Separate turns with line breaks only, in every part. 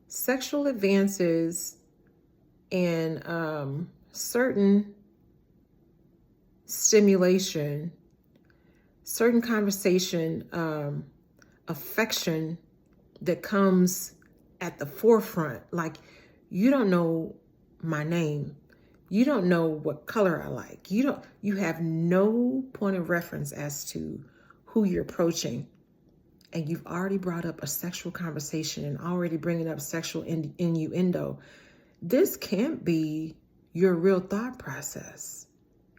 sexual advances and certain stimulation, certain conversation, affection that comes at the forefront. Like, you don't know my name. You don't know what color I like. You have no point of reference as to who you're approaching. And you've already brought up a sexual conversation and already bringing up sexual innuendo. This can't be your real thought process.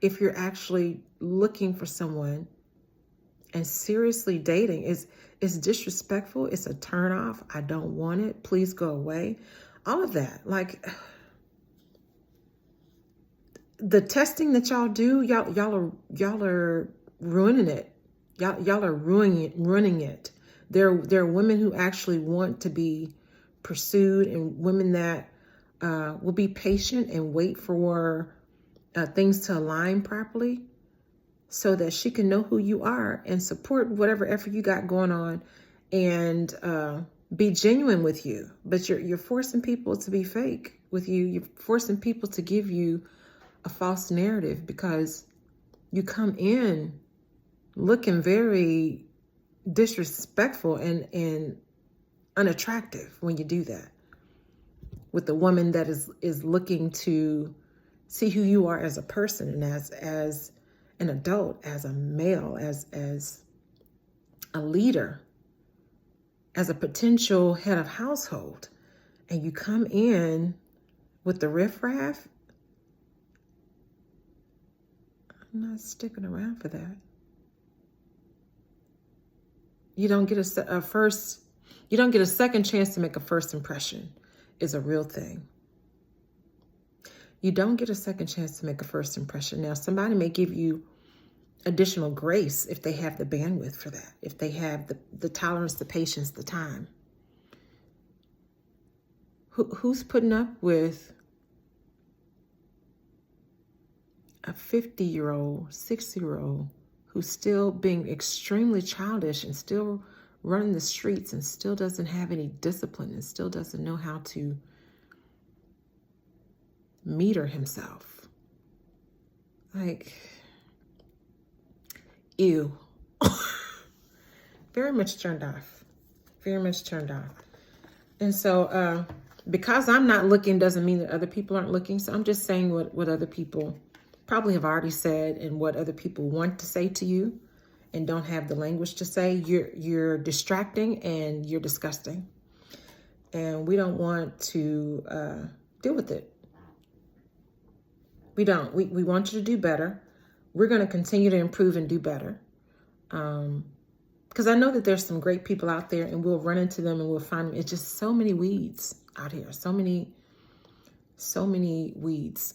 If you're actually looking for someone and seriously dating, it's disrespectful. It's a turnoff. I don't want it. Please go away. All of that. Like, the testing that y'all do, y'all are ruining it. Y'all are ruining it. There are women who actually want to be pursued, and women that will be patient and wait for things to align properly, so that she can know who you are and support whatever effort you got going on, and be genuine with you. But you're forcing people to be fake with you. You're forcing people to give you a false narrative because you come in looking very disrespectful and unattractive when you do that with the woman that is looking to see who you are as a person and as an adult, as a male, as a leader, as a potential head of household. And you come in with the riffraff. I'm not sticking around for that. You don't get you don't get a second chance to make a first impression, is a real thing. You don't get a second chance to make a first impression. Now, somebody may give you additional grace if they have the bandwidth for that, if they have the tolerance, the patience, the time. Who's putting up with a 50-year-old, 60-year-old who's still being extremely childish and still running the streets and still doesn't have any discipline and still doesn't know how to meter himself? Like, ew. Very much turned off. Very much turned off. And so because I'm not looking doesn't mean that other people aren't looking. So I'm just saying what other people probably have already said and what other people want to say to you and don't have the language to say. You're distracting and you're disgusting. And we don't want to deal with it. We don't. We want you to do better. We're going to continue to improve and do better. Because I know that there's some great people out there, and we'll run into them and we'll find them. It's just so many weeds out here. So many weeds.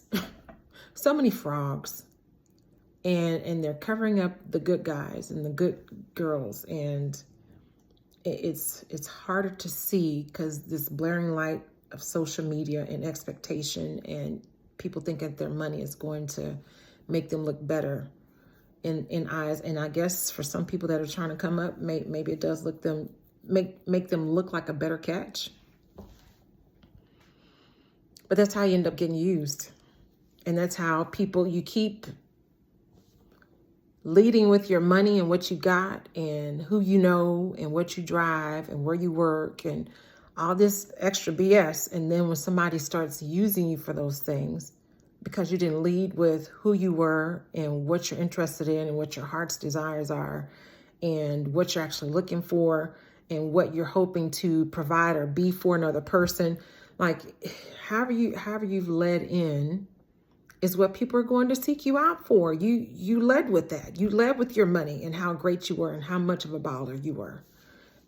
So many frogs. And they're covering up the good guys and the good girls. And it's harder to see because this blaring light of social media and expectation, and people think that their money is going to make them look better in eyes. And I guess for some people that are trying to come up, maybe it does make them look like a better catch. But that's how you end up getting used. And that's how you keep leading with your money and what you got and who you know and what you drive and where you work and all this extra BS. And then when somebody starts using you for those things because you didn't lead with who you were and what you're interested in and what your heart's desires are and what you're actually looking for and what you're hoping to provide or be for another person, like however you've led in is what people are going to seek you out for. You led with that. You led with your money and how great you were and how much of a baller you were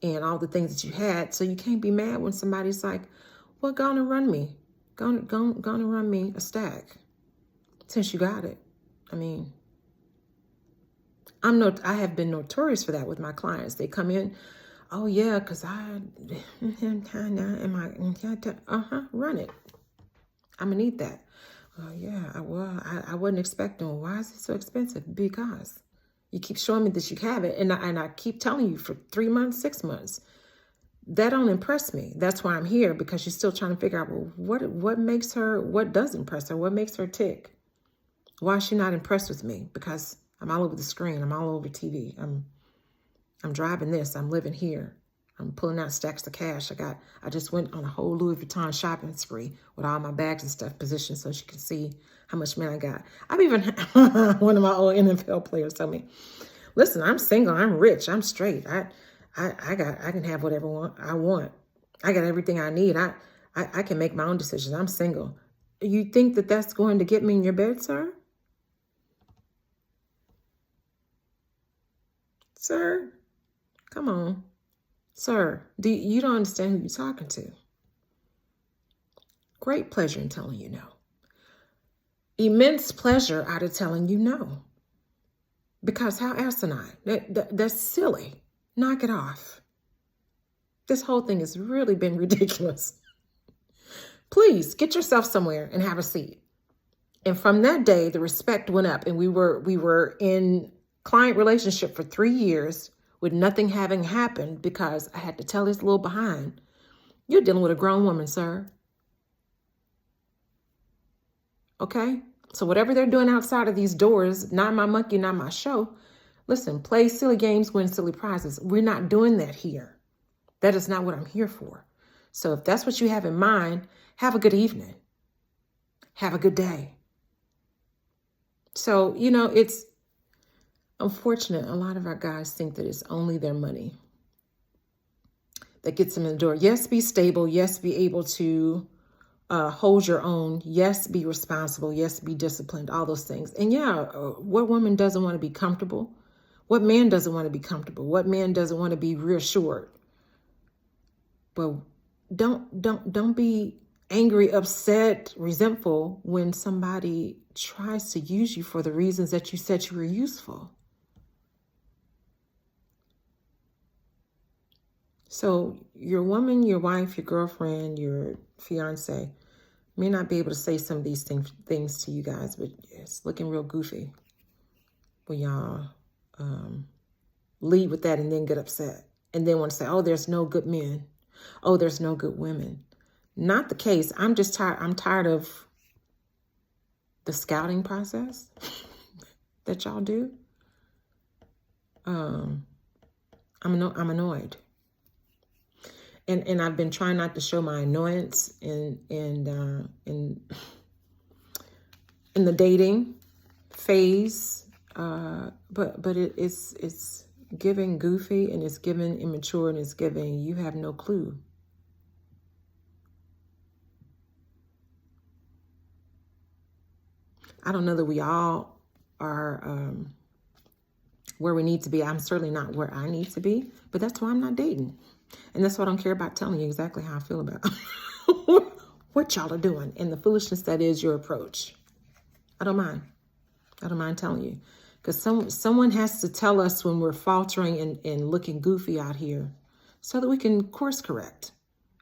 and all the things that you had. So you can't be mad when somebody's like, well, go on and run me. Go on and run me a stack since you got it. I mean, I have been notorious for that with my clients. They come in, oh yeah, because run it. I'm gonna need that. Oh yeah, I wasn't expecting. Why is it so expensive? Because you keep showing me that you have it, and I keep telling you for 3 months, 6 months, that don't impress me. That's why I'm here, because she's still trying to figure out, well, what makes her, what does impress her? What makes her tick? Why is she not impressed with me? Because I'm all over the screen. I'm all over TV. I'm driving this. I'm living here. I'm pulling out stacks of cash. I just went on a whole Louis Vuitton shopping spree with all my bags and stuff positioned so she can see how much money I got. I've even one of my old NFL players told me, listen, I'm single, I'm rich, I'm straight. I can have whatever I want. I got everything I need. I can make my own decisions. I'm single. You think that that's going to get me in your bed, sir? Sir, come on. Sir, you don't understand who you're talking to. Great pleasure in telling you no. Immense pleasure out of telling you no. Because how asinine. That's silly. Knock it off. This whole thing has really been ridiculous. Please get yourself somewhere and have a seat. And from that day, the respect went up, and we were in client relationship for 3 years with nothing having happened, because I had to tell this little behind, you're dealing with a grown woman, sir. Okay? So whatever they're doing outside of these doors, not my monkey, not my show. Listen, play silly games, win silly prizes. We're not doing that here. That is not what I'm here for. So if that's what you have in mind, have a good evening. Have a good day. So, it's unfortunate. A lot of our guys think that it's only their money that gets them in the door. Yes, be stable. Yes, be able to hold your own. Yes, be responsible. Yes, be disciplined. All those things. And what woman doesn't want to be comfortable? What man doesn't want to be comfortable? What man doesn't want to be reassured? But don't be angry, upset, resentful when somebody tries to use you for the reasons that you said you were useful. So your woman, your wife, your girlfriend, your fiance may not be able to say some of these things to you guys, but it's looking real goofy when y'all lead with that and then get upset and then want to say, oh, there's no good men. Oh, there's no good women. Not the case. I'm just tired. I'm tired of the scouting process that y'all do. I'm annoyed. And I've been trying not to show my annoyance in the dating phase, but it's giving goofy, and it's giving immature, and it's giving you have no clue. I don't know that we all are where we need to be. I'm certainly not where I need to be, but that's why I'm not dating. And that's why I don't care about telling you exactly how I feel about what y'all are doing and the foolishness that is your approach. I don't mind. I don't mind telling you. Because someone has to tell us when we're faltering and looking goofy out here so that we can course correct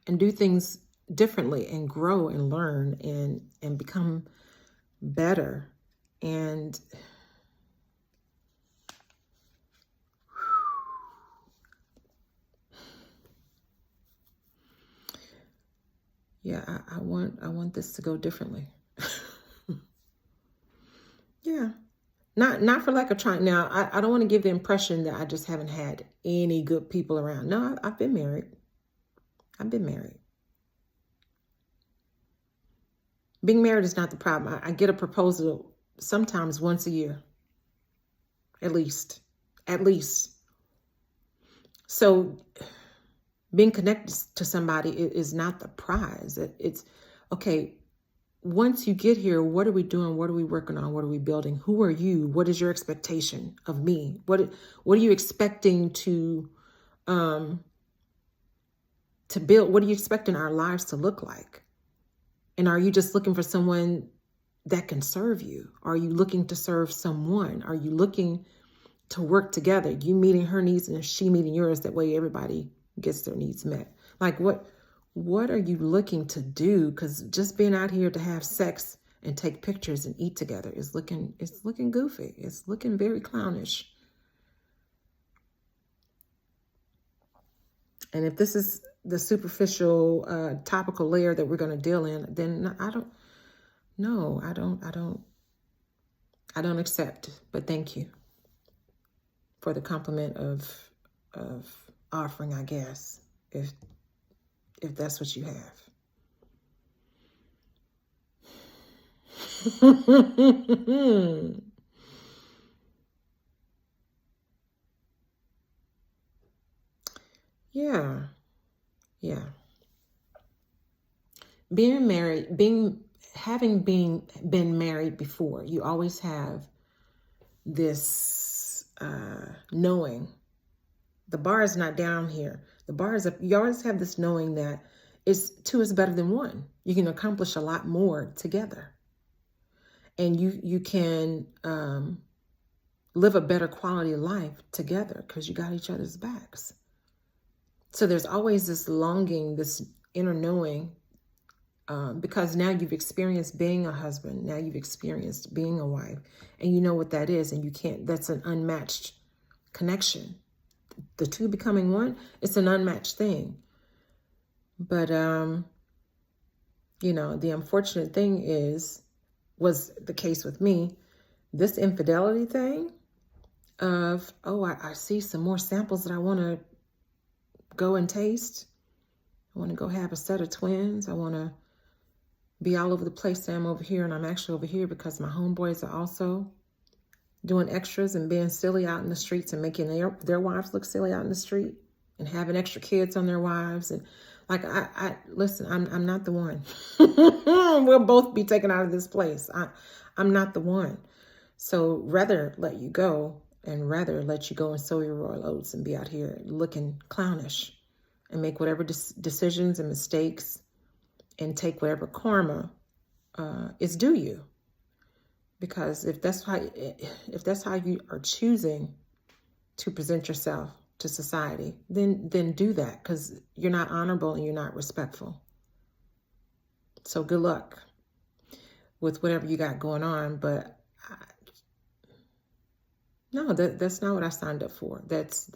and do things differently and grow and learn and become better. And yeah, I want this to go differently. Yeah. Not for lack of trying. Now, I don't want to give the impression that I just haven't had any good people around. No, I've been married. I've been married. Being married is not the problem. I get a proposal sometimes once a year. At least. So being connected to somebody is not the prize. It's okay. Once you get here, what are we doing? What are we working on? What are we building? Who are you? What is your expectation of me? What are you expecting to build? What are you expecting our lives to look like? And are you just looking for someone that can serve you? Are you looking to serve someone? Are you looking to work together? You meeting her needs and she meeting yours. That way everybody gets their needs met. Like what are you looking to do? Because just being out here to have sex and take pictures and eat together is looking goofy. It's looking very clownish. And if this is the superficial topical layer that we're going to deal in, then I don't. No, I don't accept. But thank you for the compliment of offering, I guess, if that's what you have. Yeah. Yeah. Being married, having been married before, you always have this knowing. The bar is not down here. The bar is up. You always have this knowing that two is better than one. You can accomplish a lot more together. And you can live a better quality of life together because you got each other's backs. So there's always this longing, this inner knowing, because now you've experienced being a husband. Now you've experienced being a wife, and you know what that is, and you can't, that's an unmatched connection. The two becoming one, it's an unmatched thing. But, the unfortunate thing was the case with me, this infidelity thing of, I see some more samples that I want to go and taste. I want to go have a set of twins. I want to be all over the place. I'm over here, and I'm actually over here because my homeboys are also doing extras and being silly out in the streets and making their wives look silly out in the street and having extra kids on their wives. And like, listen, I'm not the one. We'll both be taken out of this place. I'm not the one. So rather let you go and sow your royal oats and be out here looking clownish and make whatever decisions and mistakes and take whatever karma is due you. Because if that's how you are choosing to present yourself to society, then do that, because you're not honorable and you're not respectful. So good luck with whatever you got going on. But that's not what I signed up for. That's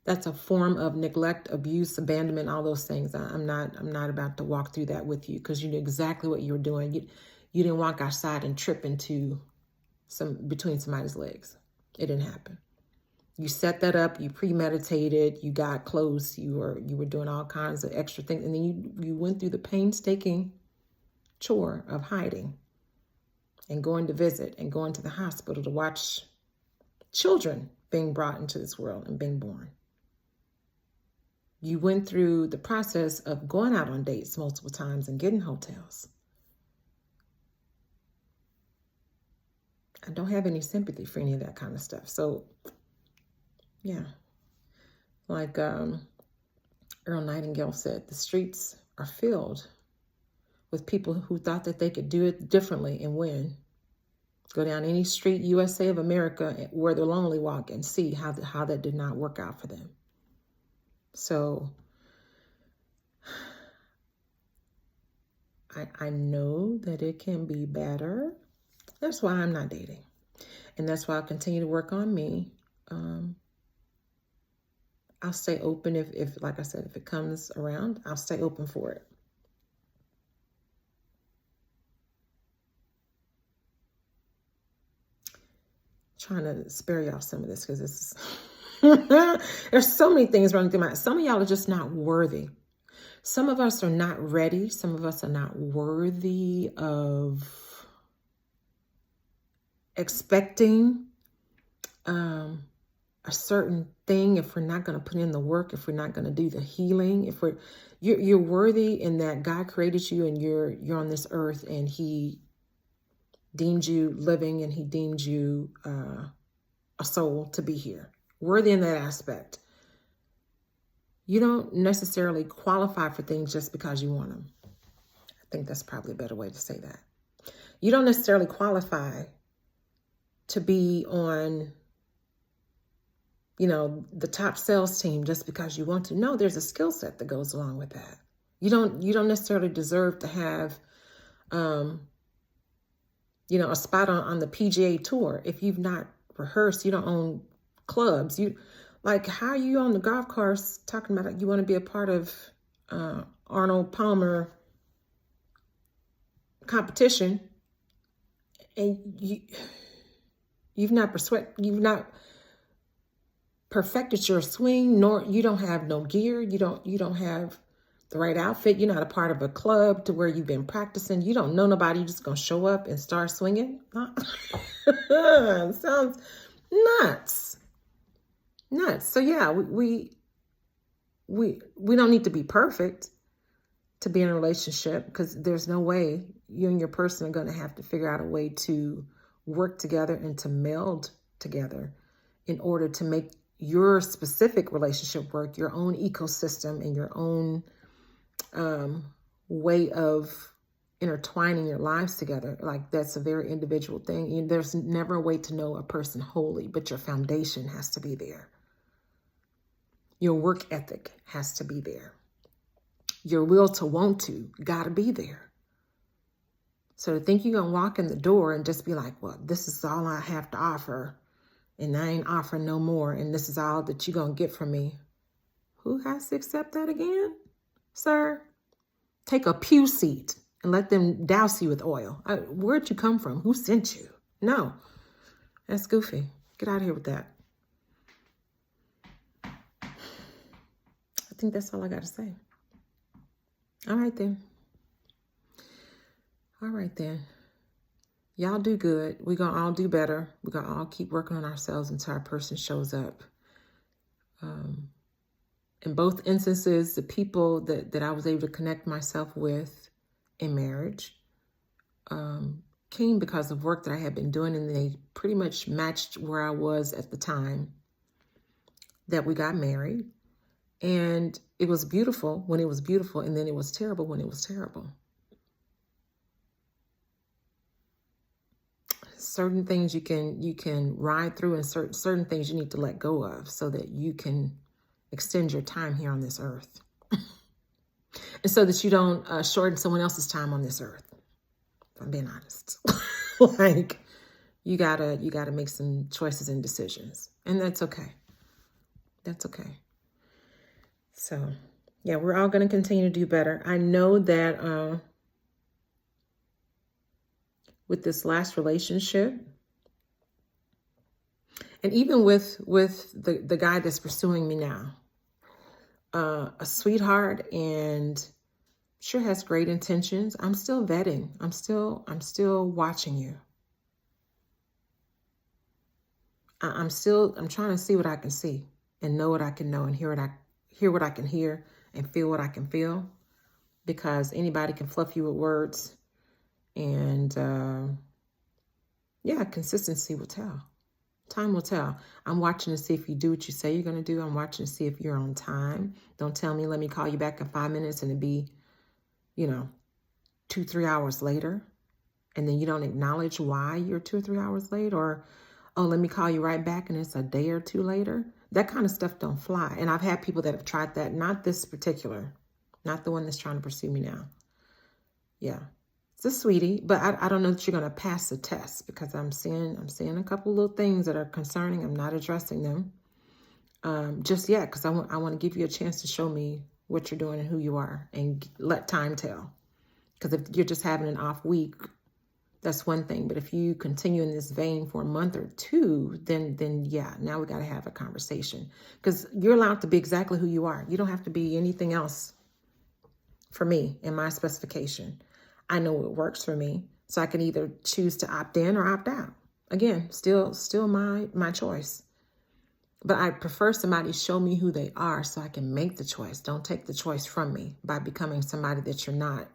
a form of neglect, abuse, abandonment, all those things. I'm not about to walk through that with you, because you knew exactly what you were doing. You didn't walk outside and trip into between somebody's legs. It didn't happen. You set that up, you premeditated, you got close, you were doing all kinds of extra things, and then you went through the painstaking chore of hiding and going to visit and going to the hospital to watch children being brought into this world and being born. You went through the process of going out on dates multiple times and getting hotels. I don't have any sympathy for any of that kind of stuff. So, yeah. Like Earl Nightingale said, the streets are filled with people who thought that they could do it differently and win. Go down any street, USA of America, where the lonely walk, and see how that did not work out for them. So I know that it can be better. That's why I'm not dating. And that's why I'll continue to work on me. I'll stay open if, like I said, if it comes around, I'll stay open for it. Trying to spare y'all some of this, because this is there's so many things running through my. Some of y'all are just not worthy. Some of us are not ready. Some of us are not worthy of expecting a certain thing if we're not going to put in the work, if we're not going to do the healing, if you're worthy in that God created you and you're on this earth, and he deemed you living, and he deemed you a soul to be here. Worthy in that aspect. You don't necessarily qualify for things just because you want them. I think that's probably a better way to say that. You don't necessarily qualify to be on, the top sales team just because you want to. No, there's a skill set that goes along with that. You don't necessarily deserve to have, a spot on the PGA Tour if you've not rehearsed. You don't own clubs. Like, how are you on the golf course talking about you want to be a part of Arnold Palmer competition, and you've not perfected your swing, nor you don't have no gear, you don't have the right outfit, you're not a part of a club to where you've been practicing, you don't know nobody, you're just gonna show up and start swinging. Sounds nuts. So yeah, we don't need to be perfect to be in a relationship, because there's no way you and your person are going to have to figure out a way to work together and to meld together in order to make your specific relationship work, your own ecosystem and your own way of intertwining your lives together. Like, that's a very individual thing. There's never a way to know a person wholly, but your foundation has to be there. Your work ethic has to be there. Your will to want to got to be there. So to think you're going to walk in the door and just be like, well, this is all I have to offer, and I ain't offering no more, and this is all that you're going to get from me. Who has to accept that again, sir? Take a pew seat and let them douse you with oil. Where'd you come from? Who sent you? No, that's goofy. Get out of here with that. I think that's all I got to say. All right then. Y'all do good. We're going to all do better. We're going to all keep working on ourselves until our person shows up. In both instances, the people that I was able to connect myself with in marriage came because of work that I had been doing, and they pretty much matched where I was at the time that we got married. And it was beautiful when it was beautiful, and then it was terrible when it was terrible. Certain things you can ride through, and certain things you need to let go of so that you can extend your time here on this earth. And so that you don't shorten someone else's time on this earth. If I'm being honest. Like, you gotta make some choices and decisions. And that's okay. That's okay. So, yeah, we're all going to continue to do better. I know that with this last relationship, and even with the guy that's pursuing me now, a sweetheart and sure has great intentions. I'm still vetting. I'm still watching you. I'm trying to see what I can see, and know what I can know, and hear what I can hear, and feel what I can feel, because anybody can fluff you with words. And yeah, consistency will tell. Time will tell. I'm watching to see if you do what you say you're going to do. I'm watching to see if you're on time. Don't tell me, let me call you back in 5 minutes, and it'd be, 2-3 hours later. And then you don't acknowledge why you're 2 or 3 hours late, or, oh, let me call you right back, and it's a day or two later. That kind of stuff don't fly. And I've had people that have tried that, not this particular, not the one that's trying to pursue me now. Yeah. It's a sweetie, but I don't know that you're going to pass the test, because I'm seeing a couple little things that are concerning. I'm not addressing them just yet, because I want to give you a chance to show me what you're doing and who you are, and let time tell. Because if you're just having an off week, that's one thing. But if you continue in this vein for a month or two, then yeah, now we got to have a conversation, because you're allowed to be exactly who you are. You don't have to be anything else for me in my specification. I know what works for me, so I can either choose to opt in or opt out. Again, still my choice. But I prefer somebody show me who they are so I can make the choice. Don't take the choice from me by becoming somebody that you're not,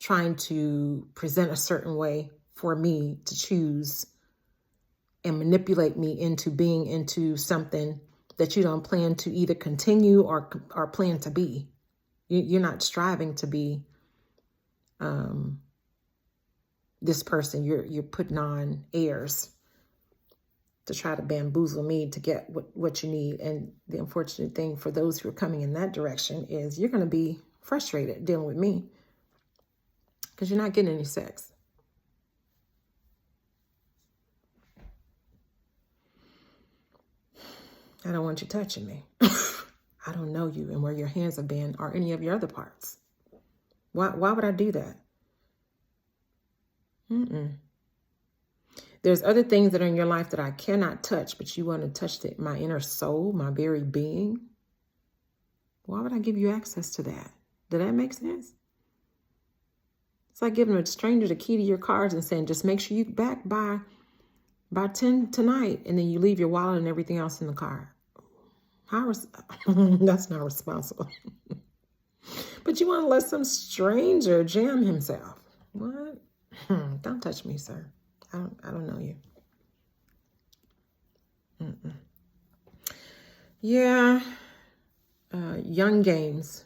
trying to present a certain way for me to choose, and manipulate me into being into something that you don't plan to either continue or plan to be. You're not striving to be this person. You're putting on airs to try to bamboozle me to get what you need. And the unfortunate thing for those who are coming in that direction is you're going to be frustrated dealing with me, because you're not getting any sex. I don't want you touching me. I don't know you and where your hands have been or any of your other parts. Why would I do that? There's other things that are in your life that I cannot touch, but you want to touch my inner soul, my very being. Why would I give you access to that? Did that make sense? It's like giving a stranger the key to your cars and saying, just make sure you back by 10 tonight, and then you leave your wallet and everything else in the car. That's not responsible. But you want to let some stranger jam himself. What? Don't touch me, sir. I don't know you. Yeah. Young games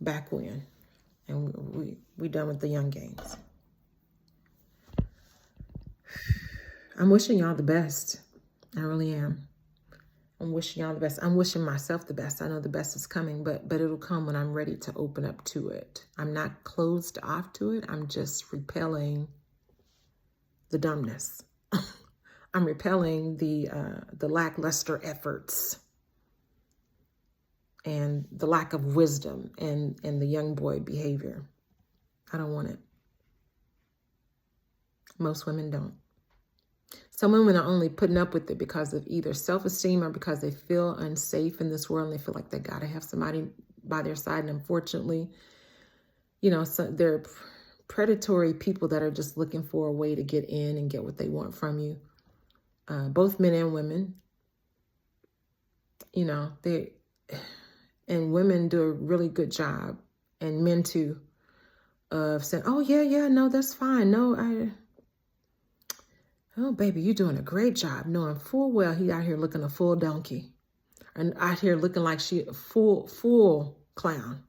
back when. And we done with the young games. I'm wishing y'all the best. I really am. I'm wishing y'all the best. I'm wishing myself the best. I know the best is coming, but it'll come when I'm ready to open up to it. I'm not closed off to it. I'm just repelling the dumbness. I'm repelling the lackluster efforts and the lack of wisdom and the young boy behavior. I don't want it. Most women don't. Some women are only putting up with it because of either self-esteem or because they feel unsafe in this world and they feel like they got to have somebody by their side. And unfortunately, so they're predatory people that are just looking for a way to get in and get what they want from you. Both men and women, and women do a really good job, and men too, of saying, oh, yeah, no, that's fine. No, oh, baby, you're doing a great job, knowing full well he out here looking a full donkey and out here looking like she a full clown.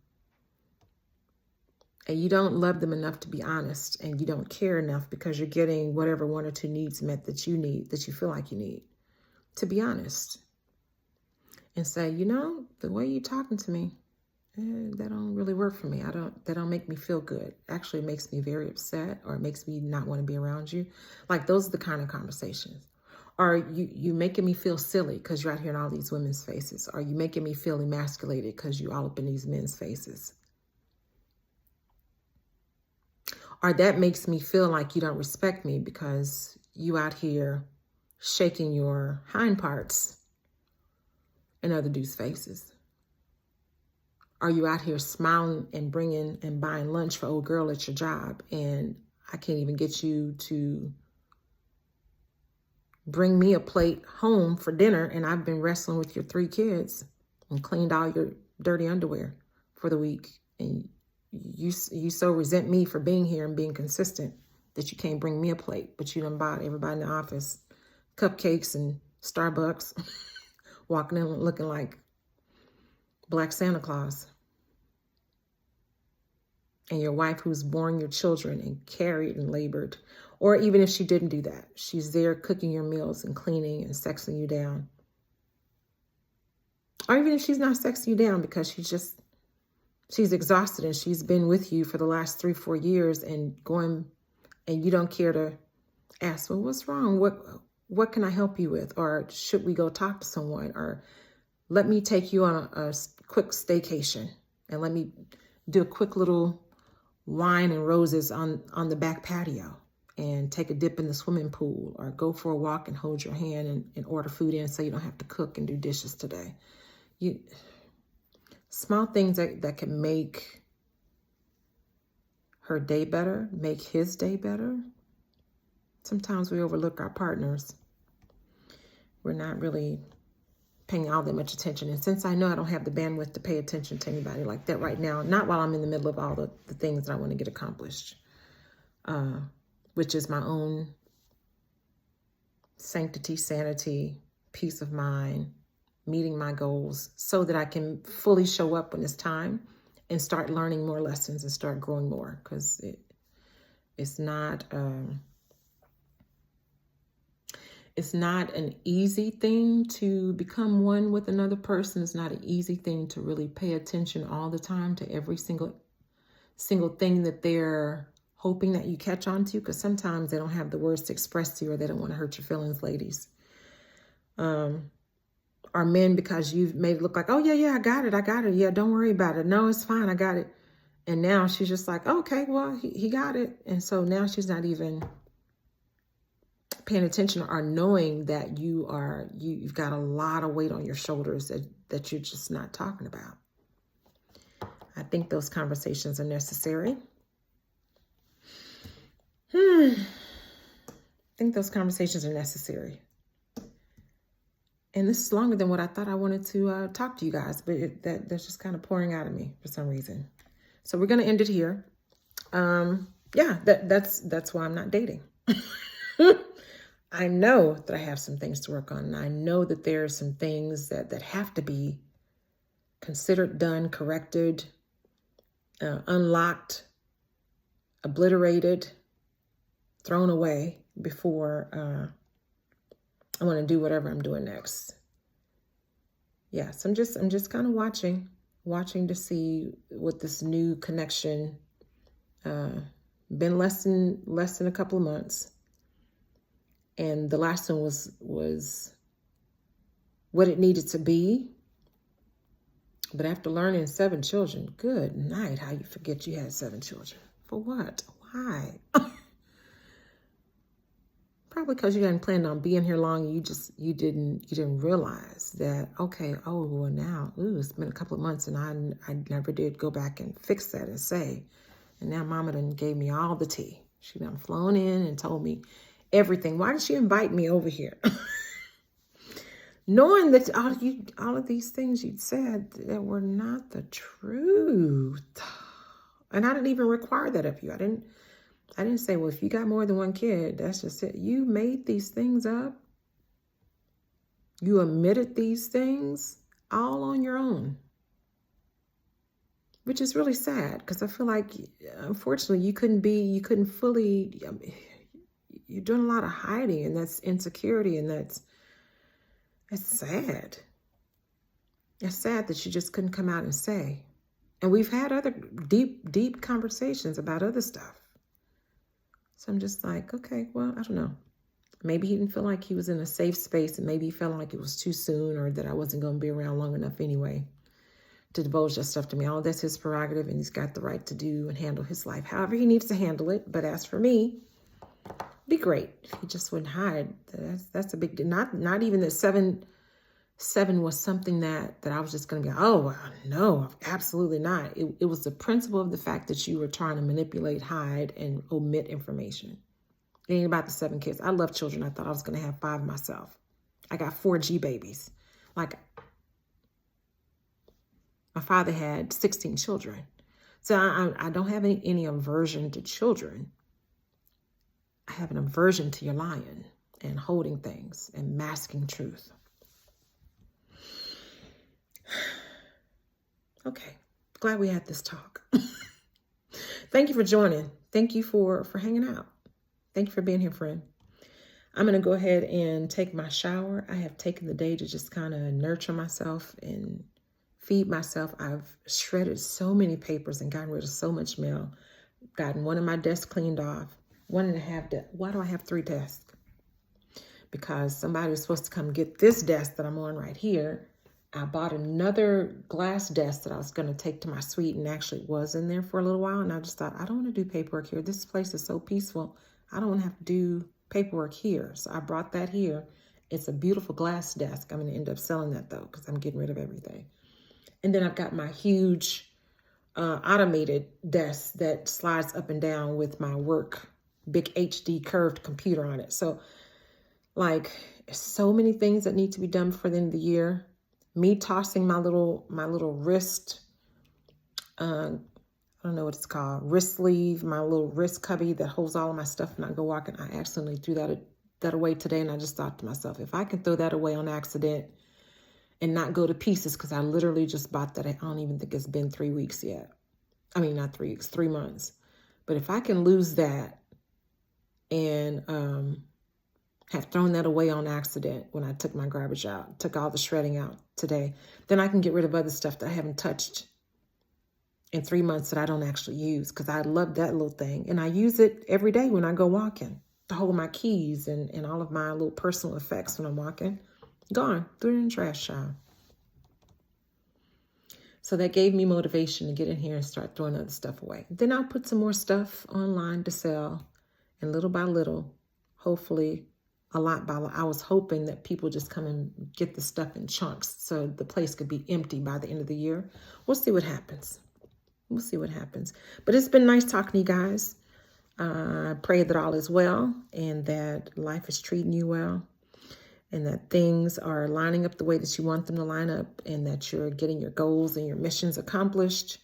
And you don't love them enough to be honest, and you don't care enough because you're getting whatever one or two needs met that you need, that you feel like you need, to be honest. And say, the way you're talking to me, that don't really work for me. That don't make me feel good. Actually, it makes me very upset, or it makes me not want to be around you. Like, those are the kind of conversations. Are you making me feel silly because you're out here in all these women's faces? Are you making me feel emasculated because you all up in these men's faces? Or that makes me feel like you don't respect me because you out here shaking your hind parts in other dudes' faces. Are you out here smiling and bringing and buying lunch for old girl at your job, and I can't even get you to bring me a plate home for dinner, and I've been wrestling with your 3 kids and cleaned all your dirty underwear for the week, and you so resent me for being here and being consistent that you can't bring me a plate, but you done bought everybody in the office cupcakes and Starbucks, walking in looking like Black Santa Claus. And your wife, who's borne your children and carried and labored, or even if she didn't do that, she's there cooking your meals and cleaning and sexing you down. Or even if she's not sexing you down because she's exhausted and she's been with you for the last 3-4 years and you don't care to ask, well, what's wrong? What can I help you with? Or should we go talk to someone? Or let me take you on a quick staycation and let me do a quick little wine and roses on the back patio and take a dip in the swimming pool, or go for a walk and hold your hand and order food in so you don't have to cook and do dishes today. Small things that can make her day better, make his day better. Sometimes we overlook our partners. We're not really paying all that much attention. And since I know I don't have the bandwidth to pay attention to anybody like that right now, not while I'm in the middle of all the things that I want to get accomplished, which is my own sanctity, sanity, peace of mind, meeting my goals so that I can fully show up when it's time and start learning more lessons and start growing more, because it's not an easy thing to become one with another person. It's not an easy thing to really pay attention all the time to every single thing that they're hoping that you catch on to, because sometimes they don't have the words to express to you, or they don't want to hurt your feelings, ladies. Or men, because you've made it look like, oh, yeah, I got it. Yeah, don't worry about it. No, it's fine. I got it. And now she's just like, okay, well, he got it. And so now she's not even paying attention or knowing that you've got a lot of weight on your shoulders that you're just not talking about. I think those conversations are necessary. I think those conversations are necessary. And this is longer than what I thought I wanted to talk to you guys, but that's just kind of pouring out of me for some reason. So we're going to end it here. Yeah, that's why I'm not dating. I know that I have some things to work on. And I know that there are some things that have to be considered, done, corrected, unlocked, obliterated, thrown away before I want to do whatever I'm doing next. Yeah, so I'm just kind of watching to see what this new connection, been less than a couple of months. And the last one was what it needed to be. But after learning 7 children, good night, how you forget you had 7 children. For what? Why? Probably because you hadn't planned on being here long. And you didn't realize that, okay, oh, well now, it's been a couple of months and I never did go back and fix that and say. And now mama done gave me all the tea. She done flown in and told me everything. Why did she invite me over here? Knowing that all of these things you'd said that were not the truth. And I didn't even require that of you. I didn't say, well, if you got more than one kid, that's just it. You made these things up. You admitted these things all on your own. Which is really sad, because I feel like, unfortunately, you couldn't fully, you're doing a lot of hiding, and that's insecurity, and that's sad. It's sad that you just couldn't come out and say. And we've had other deep conversations about other stuff. So I'm just like, okay, well, I don't know. Maybe he didn't feel like he was in a safe space, and maybe he felt like it was too soon, or that I wasn't going to be around long enough anyway to divulge that stuff to me. All that's his prerogative, and he's got the right to do and handle his life however he needs to handle it. But as for me, it'd be great if he just wouldn't hide. That's a big deal. Not even that seven was something that I was just going to be, oh, well, no, absolutely not. It was the principle of the fact that you were trying to manipulate, hide, and omit information. It ain't about the 7 kids. I love children. I thought I was going to have 5 myself. I got 4 G babies. Like, my father had 16 children. So I don't have any aversion to children. I have an aversion to your lying and holding things and masking truth. Okay, glad we had this talk. Thank you for joining. Thank you for hanging out. Thank you for being here, friend. I'm going to go ahead and take my shower. I have taken the day to just kind of nurture myself and feed myself. I've shredded so many papers and gotten rid of so much mail. Gotten one of my desks cleaned off. 1.5 desks. Why do I have 3 desks? Because somebody was supposed to come get this desk that I'm on right here. I bought another glass desk that I was going to take to my suite, and actually was in there for a little while. And I just thought, I don't want to do paperwork here. This place is so peaceful. I don't want to have to do paperwork here. So I brought that here. It's a beautiful glass desk. I'm going to end up selling that though, because I'm getting rid of everything. And then I've got my huge automated desk that slides up and down with my work big HD curved computer on it. So like, so many things that need to be done before the end of the year. Me tossing my little wrist, I don't know what it's called, wrist sleeve, my little wrist cubby that holds all of my stuff and I go walking. I accidentally threw that away today, and I just thought to myself, if I can throw that away on accident and not go to pieces, because I literally just bought that. I don't even think it's been 3 weeks yet. I mean, not 3 weeks, 3 months. But if I can lose that and have thrown that away on accident when I took my garbage out, took all the shredding out today, then I can get rid of other stuff that I haven't touched in 3 months that I don't actually use, because I love that little thing. And I use it every day when I go walking to hold my keys and all of my little personal effects when I'm walking. Gone. Threw it in the trash, child. So that gave me motivation to get in here and start throwing other stuff away. Then I'll put some more stuff online to sell. And little by little, hopefully a lot by lot. I was hoping that people just come and get the stuff in chunks so the place could be empty by the end of the year. We'll see what happens. We'll see what happens. But it's been nice talking to you guys. I pray that all is well and that life is treating you well and that things are lining up the way that you want them to line up and that you're getting your goals and your missions accomplished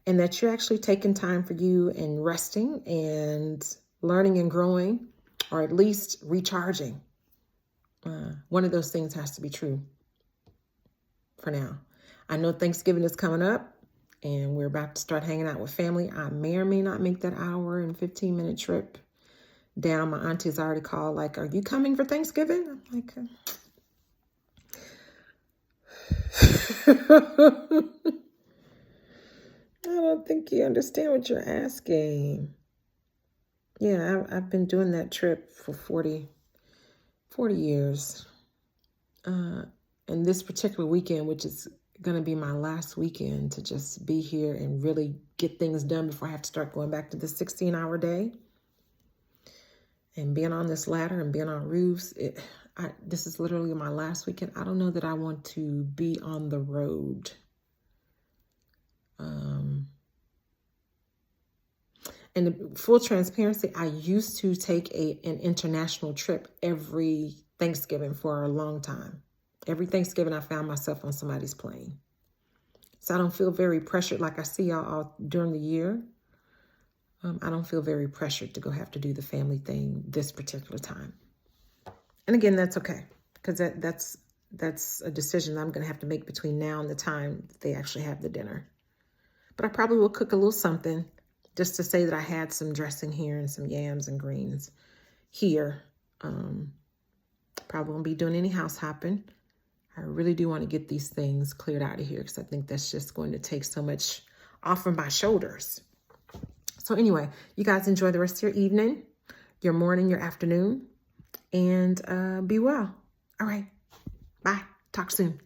and that you're actually taking time for you and resting and learning and growing, or at least recharging. One of those things has to be true for now. I know Thanksgiving is coming up and we're about to start hanging out with family. I may or may not make that hour and 15-minute trip down. My auntie's already called, like, are you coming for Thanksgiving? I'm like, I don't think you understand what you're asking. Yeah, I've been doing that trip for 40 years. And this particular weekend, which is going to be my last weekend to just be here and really get things done before I have to start going back to the 16-hour day and being on this ladder and being on roofs. This is literally my last weekend. I don't know that I want to be on the road. And full transparency, I used to take an international trip every Thanksgiving for a long time. Every Thanksgiving, I found myself on somebody's plane. So I don't feel very pressured like I see y'all all during the year. I don't feel very pressured to go have to do the family thing this particular time. And again, that's okay, because that's a decision I'm going to have to make between now and the time that they actually have the dinner. But I probably will cook a little something just to say that I had some dressing here and some yams and greens here. Probably won't be doing any house hopping. I really do want to get these things cleared out of here because I think that's just going to take so much off of my shoulders. So anyway, you guys enjoy the rest of your evening, your morning, your afternoon, and be well. All right. Bye. Talk soon.